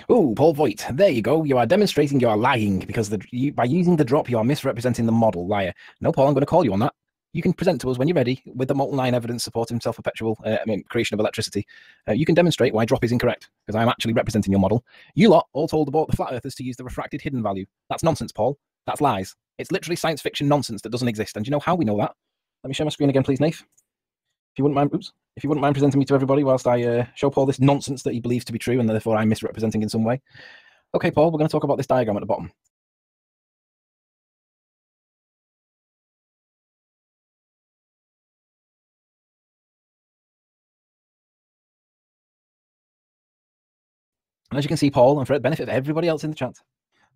Oh, Paul Voigt, there you go. You are demonstrating you are lying because by using the drop, you are misrepresenting the model. Liar. No, Paul, I'm going to call you on that. You can present to us when you're ready with the molten iron evidence supporting self-perpetual creation of electricity. You can demonstrate why drop is incorrect because I'm actually representing your model. You lot all told the flat earthers to use the refracted hidden value. That's nonsense, Paul. That's lies. It's literally science fiction nonsense that doesn't exist. And do you know how we know that? Let me share my screen again, please, Nath. If you wouldn't mind, if you wouldn't mind presenting me to everybody whilst I show Paul this nonsense that he believes to be true and therefore I'm misrepresenting in some way. Okay, Paul, we're going to talk about this diagram at the bottom. And as you can see, Paul, and for the benefit of everybody else in the chat,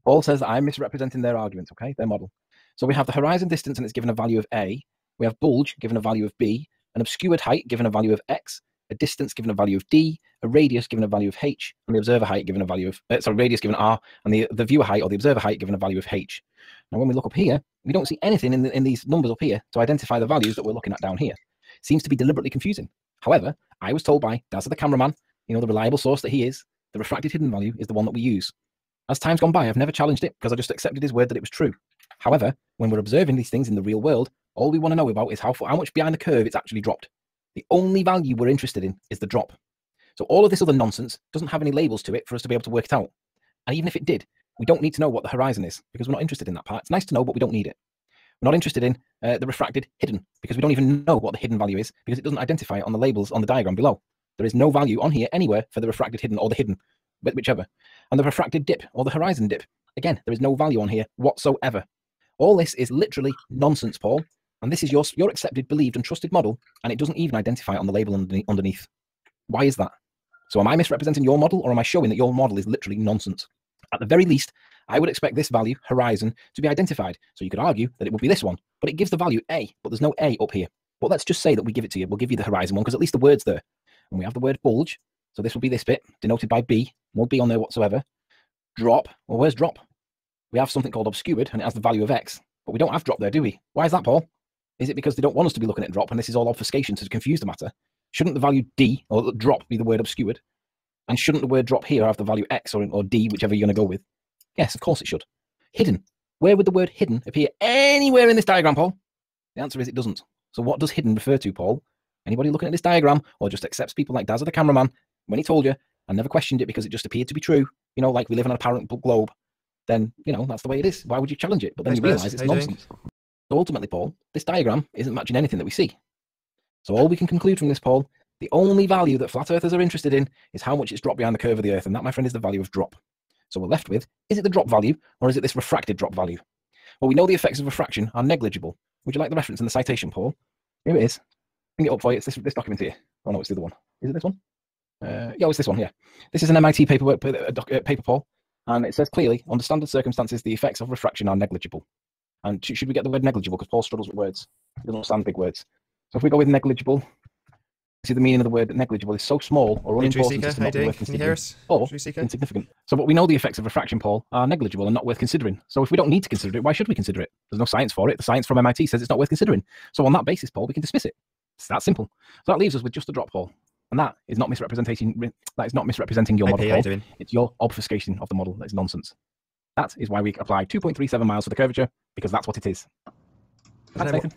Paul says that I'm misrepresenting their argument, okay, their model. So we have the horizon distance and it's given a value of A. We have bulge given a value of B, an obscured height given a value of X, a distance given a value of D, a radius given a value of H, and the observer height given a value of, radius given R, and the viewer height or the observer height given a value of H. Now, when we look up here, we don't see anything in these numbers up here to identify the values that we're looking at down here. Seems to be deliberately confusing. However, I was told by Dazza the cameraman, the reliable source that he is, the refracted hidden value is the one that we use. As time's gone by, I've never challenged it because I just accepted his word that it was true. However, when we're observing these things in the real world, all we want to know about is how much behind the curve it's actually dropped. The only value we're interested in is the drop. So all of this other nonsense doesn't have any labels to it for us to be able to work it out. And even if it did, we don't need to know what the horizon is because we're not interested in that part. It's nice to know, but we don't need it. We're not interested in the refracted hidden because we don't even know what the hidden value is because it doesn't identify it on the labels on the diagram below. There is no value on here anywhere for the refracted hidden or the hidden, whichever. And the refracted dip or the horizon dip, again, there is no value on here whatsoever. All this is literally nonsense, Paul. And this is your accepted, believed, and trusted model, and it doesn't even identify it on the label underneath. Why is that? So am I misrepresenting your model, or am I showing that your model is literally nonsense? At the very least, I would expect this value, horizon, to be identified. So you could argue that it would be this one, but it gives the value A, but there's no A up here. But let's just say that we give it to you. We'll give you the horizon one, because at least the word's there. And we have the word bulge, so this will be this bit, denoted by B. No B on there whatsoever. Drop, well, where's drop? We have something called obscured, and it has the value of X. But we don't have drop there, do we? Why is that, Paul? Is it because they don't want us to be looking at drop, and this is all obfuscation to confuse the matter? Shouldn't the value D, or drop, be the word obscured? And shouldn't the word drop here have the value X or D, whichever you're going to go with? Yes, of course it should. Hidden. Where would the word hidden appear anywhere in this diagram, Paul? The answer is it doesn't. So what does hidden refer to, Paul? Anybody looking at this diagram, or just accepts people like Dazza the cameraman, when he told you, and never questioned it because it just appeared to be true, like we live on a apparent globe, then, that's the way it is. Why would you challenge it? But then you realise it's nonsense. So ultimately, Paul, this diagram isn't matching anything that we see. So all we can conclude from this, Paul, the only value that flat earthers are interested in is how much it's dropped behind the curve of the Earth, and that, my friend, is the value of drop. So we're left with, is it the drop value, or is it this refracted drop value? Well, we know the effects of refraction are negligible. Would you like the reference in the citation, Paul? Here it is. Bring it up for you. It's this document here. Oh, no, it's the other one. Is it this one? Yeah, it's this one, yeah. This is an MIT paper, Paul, and it says clearly, under standard circumstances, the effects of refraction are negligible. And should we get the word negligible? Because Paul struggles with words. He doesn't understand big words. So if we go with negligible, see the meaning of the word negligible is so small or unimportant as to not be worth considering, or insignificant. So what we know the effects of refraction, Paul, are negligible and not worth considering. So if we don't need to consider it, why should we consider it? There's no science for it. The science from MIT says it's not worth considering. So on that basis, Paul, we can dismiss it. It's that simple. So that leaves us with just a drop, Paul. And that is not misrepresenting. That is not misrepresenting your model, Paul. It's your obfuscation of the model. That's nonsense. That is why we apply 2.37 miles for the curvature, because that's what it is. Thanks, Nathan.